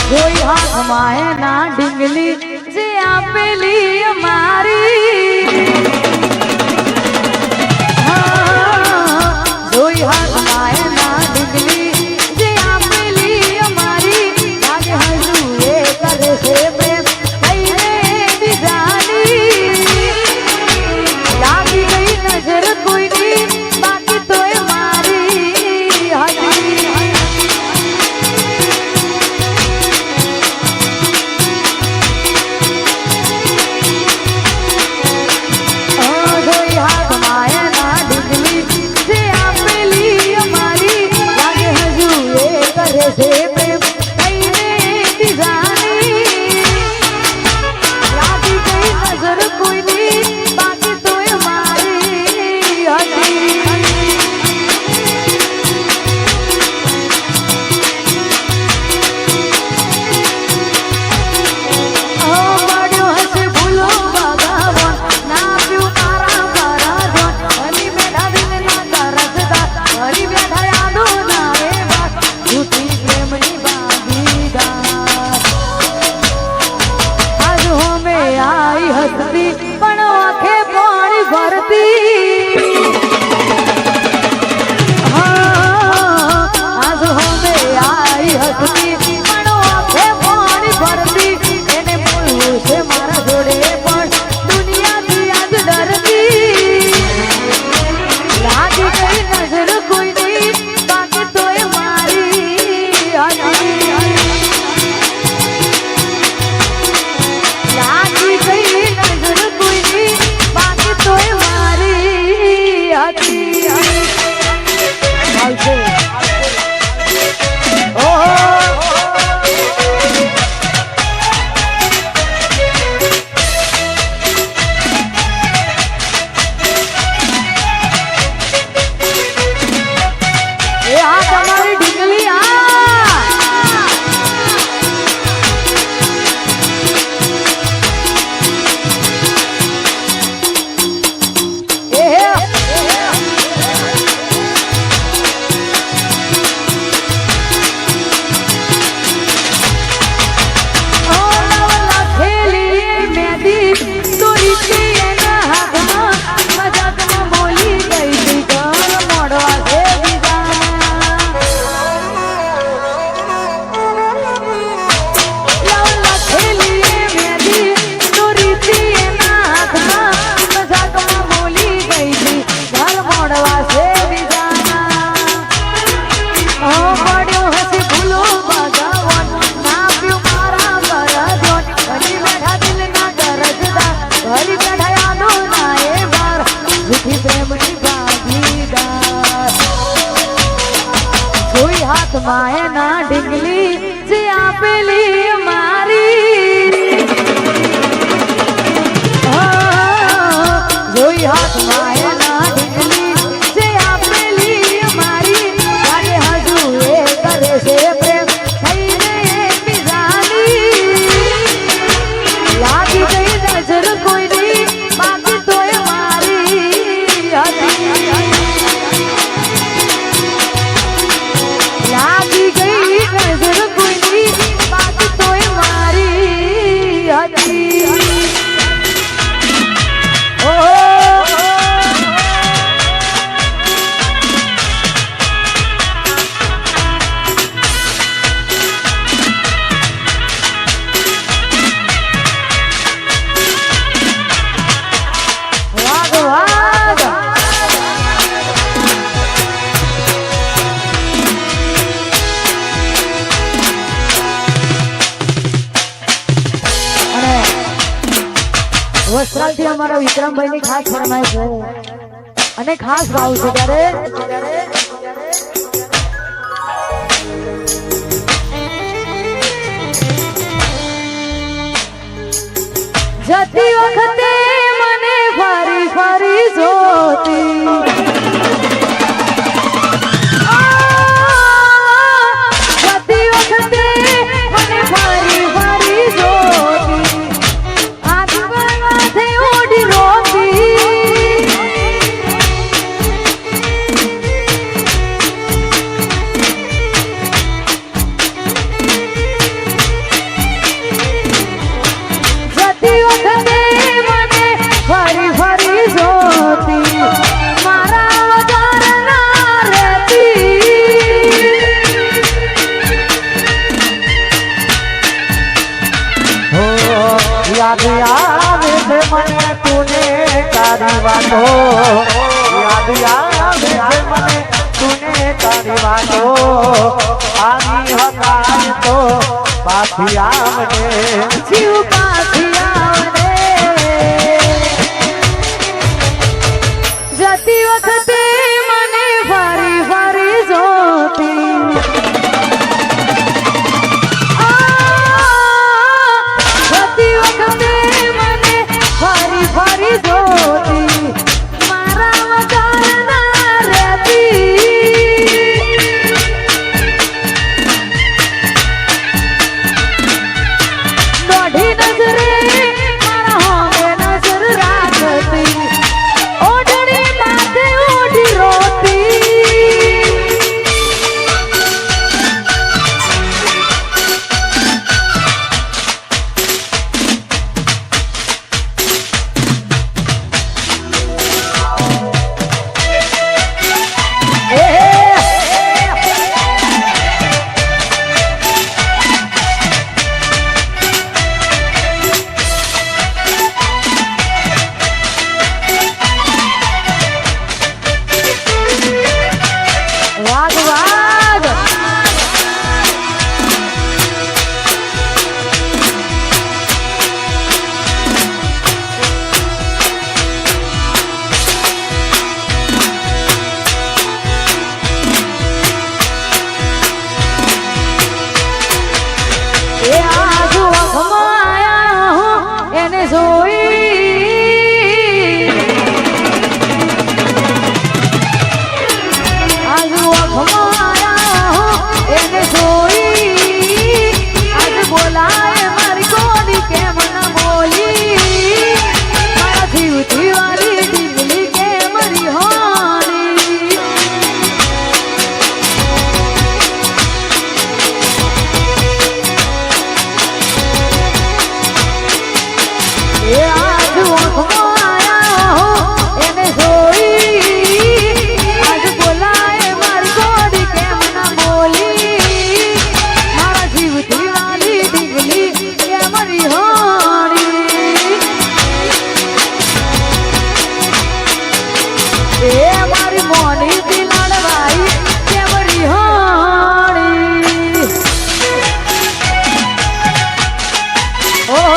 કોઈ હાથમાં એના ડીંગલી જે આપેલી અમારી કોઈ હાથમાં એના ડીંગલી જે આપેલી અમારી લાગે હજુ એ કરે છે પ્રેમ કઈને બીજાની લાગી ગઈ નજર કોઈની બાકી તોય મારી હતી પણ આંખે પાણી ભરતી આજ હોમે આઈ હતી પણ આંખે પાણી ભરતી એને બોલવું છે મારા જોડે પણ દુનિયાથી આજ ડરતી લાગી ગઈ નજર કોઈની બાકી તોય મારી લાગી ગઈ નજર કોઈની બાકી તોય મારી હતી આવશે હાથમાં એના ડીંગલી જે આપેલી મારી જોઈ હાથમાં એના ડીંગલી જે આપેલી મારી લાગે હજુ એ કરે છે પ્રેમ થઈને બીજાની લાગી ગઈ નજર કોઈની બાકી તોય મારી હતી લાગી ગઈ નજર કોઈની બાકી તોય મારી હતી વસ્ત્રાલથી અમારા વિક્રમભાઈ ની ખાસ ફરમાઈશ છે અને ખાસ ભાવ છે ત્યારે જતી વખતે મને ફરી ફરી જોતી જતી વખતે મને ફરી ફરી જોતી યાદ આવે છે મને તુને તારી વાતો યાદ આવે છે મને તુને તારી વાતો આવી હકાય તો પાછી આવને જીવ પાછી આવને જતી વખતે મને ફરી ફરી જોતી જતી વખતે મને ફરી ફરી જોતી મારા વગર ના રહેતી દોઢી નજરે મારા હોમે નજર રાખતી ઓઢણી માથે ઓઢી રોતી વાગ વાગ એ આજુ વખમાં આયા હું એને જોઈ આજુ વખમાં આયા હું એને જોઈ આજ બોલાય મારી કોડી કેમ ન બોલી મારા જીવથી વાલી દીકરી કેમ રિહાણી એ આજ વખમાં આયા હું એને જોઈ આજ બોલાય મારી કોડી કેમ ન બોલી મારા જીવથી વાલી દીકરી કેમ રિહાણી એ મારી મોની થી લાડવાઈ કેમ રિહાણી ઓહો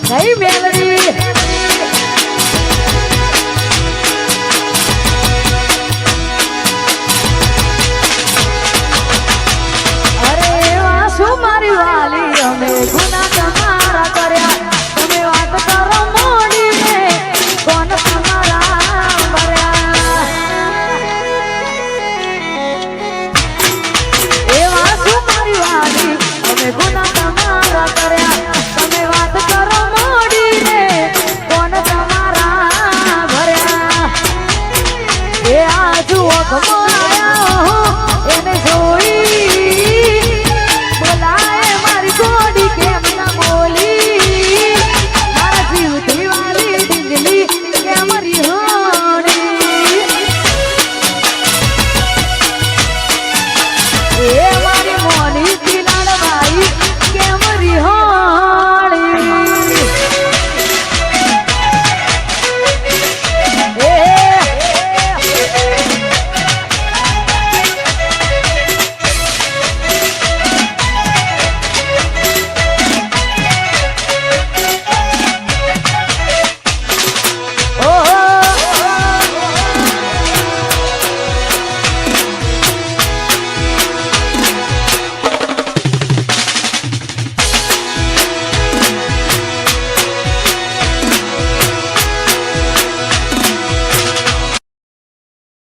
નહીં મેલડી અરે એવા શું મારી વાલી અમે ગુના તમારા કર્યા તમે વાત કરો મોડીને કોણ તમારા ભર્યા એવા શું મારી વાલી અમે ગુના તમારા કર્યા તમે વાત કરો મોડીને કોણ તમારા ભર્યા એ આજુ વખમાં